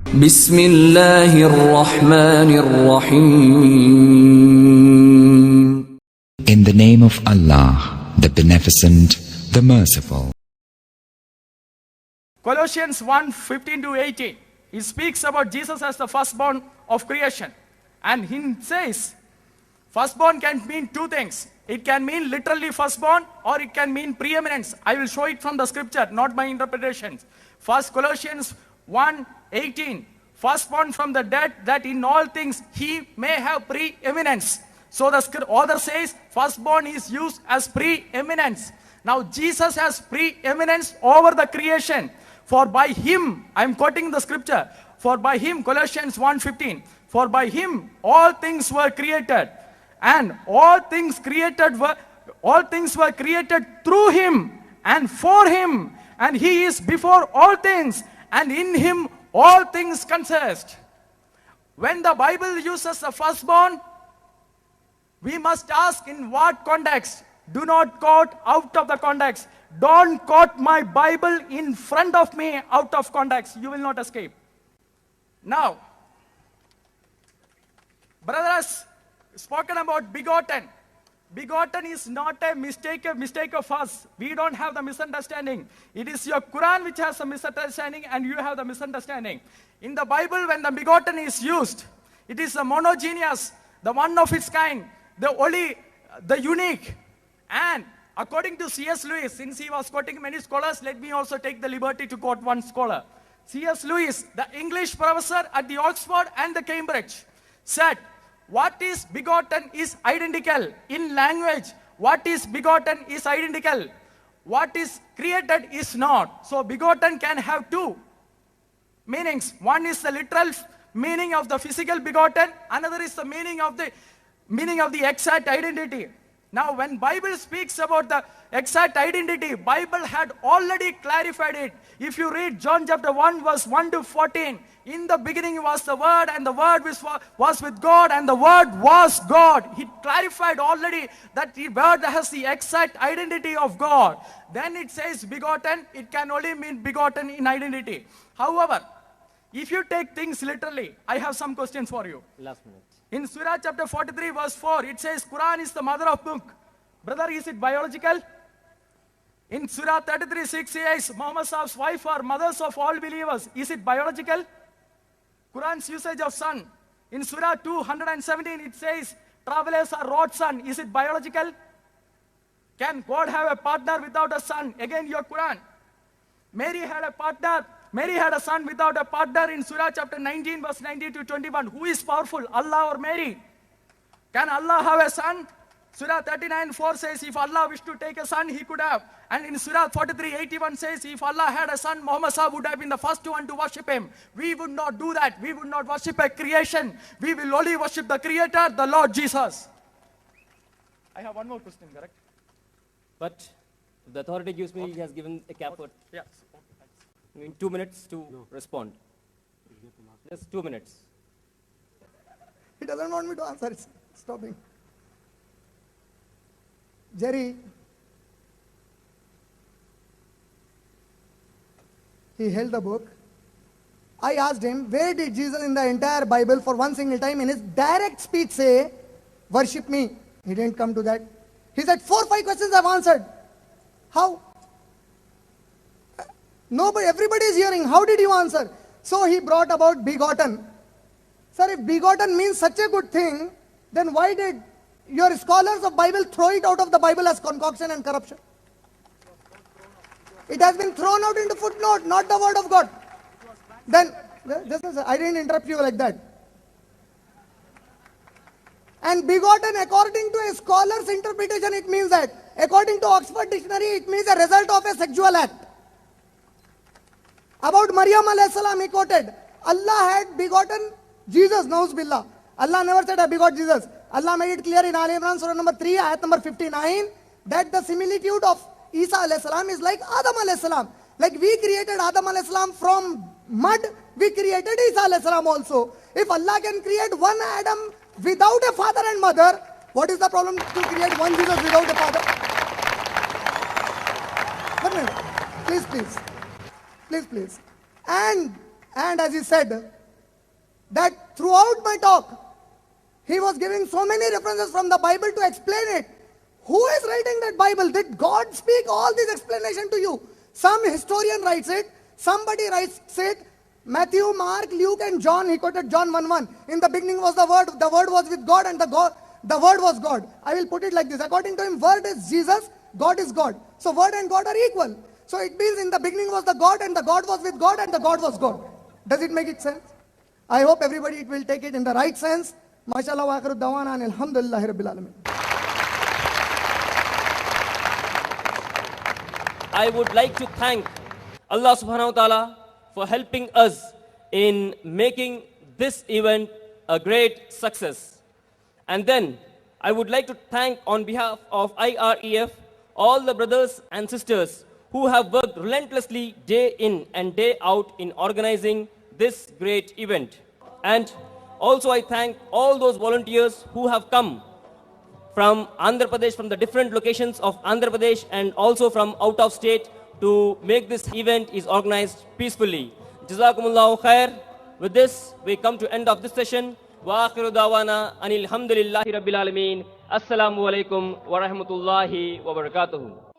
Bismillahirrahmanirrahim. In the name of Allah, the Beneficent, the Merciful. Colossians 1:15-18. He speaks about Jesus as the firstborn of creation. And he says, firstborn can mean two things. It can mean literally firstborn, or it can mean preeminence. I will show it from the scripture, not my interpretations. First Colossians 1:18. Firstborn from the dead, that in all things he may have preeminence. So the author says, firstborn is used as preeminence. Now Jesus has preeminence over the creation. For by him, I am quoting the scripture, for by him, Colossians 1:15, for by him all things were created, and all things were created through him and for him, and he is before all things, and in him all things consist. When the Bible uses the firstborn, we must ask in what context. Do not quote out of the context. Don't quote my Bible in front of me out of context. You will not escape. Now, brothers, spoken about begotten. Begotten is not a mistake of us. We don't have the misunderstanding. It is your Quran which has a misunderstanding, and you have the misunderstanding. In the Bible, when the begotten is used, it is the monogeneous, the one of its kind, the unique. And according to C.S. Lewis, since he was quoting many scholars, let me also take the liberty to quote one scholar. C.S. Lewis, the English professor at the Oxford and the Cambridge, said, what is begotten is identical. In language, what is begotten is identical. What is created is not. So begotten can have two meanings. One is the literal meaning of the physical begotten. Another is the meaning of the exact identity. Now, when Bible speaks about the exact identity, Bible had already clarified it. If you read John chapter 1, verse 1-14, in the beginning was the Word, and the Word was with God, and the Word was God. He clarified already that the Word has the exact identity of God. Then it says begotten, it can only mean begotten in identity. However, if you take things literally, I have some questions for you. Last minute. In Surah chapter 43 verse 4, it says Quran is the mother of book. Brother, is it biological? In Surah 33:6 says Muhammad Sahib's wife are mothers of all believers. Is it biological? Quran's usage of son. In Surah 217 it says travelers are wrought son. Is it biological? Can God have a partner without a son? Again, your Quran. Mary had a partner. Mary had a son without a partner in Surah chapter 19, verse 90-21. Who is powerful, Allah or Mary? Can Allah have a son? Surah 39:4 says, if Allah wished to take a son, he could have. And in Surah 43:81 says, if Allah had a son, Muhammad Sahib would have been the first one to worship him. We would not do that. We would not worship a creation. We will only worship the Creator, the Lord Jesus. I have one more question, correct? But the authority gives me, he has given a cap for Yes. in 2 minutes to respond. Just 2 minutes. He doesn't want me to answer. It's stopping. Jerry, he held the book. I asked him, where did Jesus in the entire Bible for one single time in his direct speech say, worship me? He didn't come to that. He said, 4 or 5 questions I've answered. How? Nobody, everybody is hearing. How did you answer? So he brought about begotten. Sir, if begotten means such a good thing, then why did your scholars of Bible throw it out of the Bible as concoction and corruption? It has been thrown out into footnote, not the word of God. Then, I didn't interrupt you like that. And begotten, according to a scholar's interpretation, it means that. According to Oxford Dictionary, it means a result of a sexual act. About Maryam alayhi salam, he quoted, Allah had begotten Jesus, Nauz Billah. Allah never said I begot Jesus. Allah made it clear in Al Imran, Surah number 3, ayat number 59, that the similitude of Isa alayhi salam is like Adam alayhi salam. Like we created Adam alayhi salam from mud, we created Isa alayhi salam also. If Allah can create one Adam without a father and mother, what is the problem to create one Jesus without a father? 1 minute. Please. And And as he said, that throughout my talk, he was giving so many references from the Bible to explain it. Who is writing that Bible? Did God speak all this explanation to you? Some historian writes it, somebody writes it. Matthew, Mark, Luke, and John, he quoted John 1:1. In the beginning was the Word was with God, and the Word was God. I will put it like this. According to him, Word is Jesus, God is God. So Word and God are equal. So it means in the beginning was the God, and the God was with God, and the God was God. Does it make it sense? I hope everybody will take it in the right sense. MashaAllah wa akhiru dawana and alhamdulillahi rabbil alamin. I would like to thank Allah subhanahu wa ta'ala for helping us in making this event a great success. And then I would like to thank on behalf of IREF all the brothers and sisters who have worked relentlessly day in and day out in organizing this great event. And also I thank all those volunteers who have come from Andhra Pradesh, from the different locations of Andhra Pradesh and also from out of state to make this event is organized peacefully. Jazakumullahu khair. With this, we come to end of this session. Wa akhiru dawana anil hamdulillahi rabbil alameen. Assalamu alaikum wa rahmatullahi wa barakatuhu.